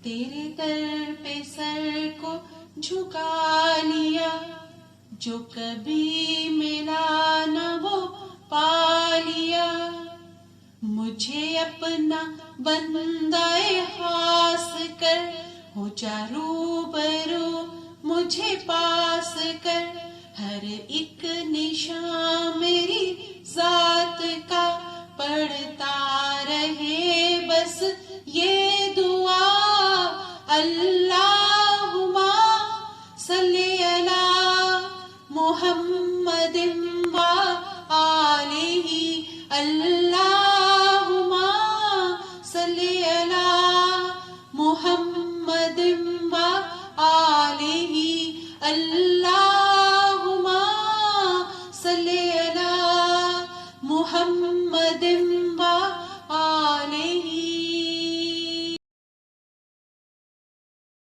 تیرے در پہ سر کو جھکا لیا، جو کبھی ملا نہ وہ پا لیا، مجھے اپنا بندہ خاص کر، ہو جا روبرو مجھے پاس کر، ہر ایک نشان میری ذات کا پڑھتا رہے بس یہ دعا، اللہم صلی علی محمد و آلہ، اللہم صلی علی محمد و آلہ، اللہم صلی علی محمد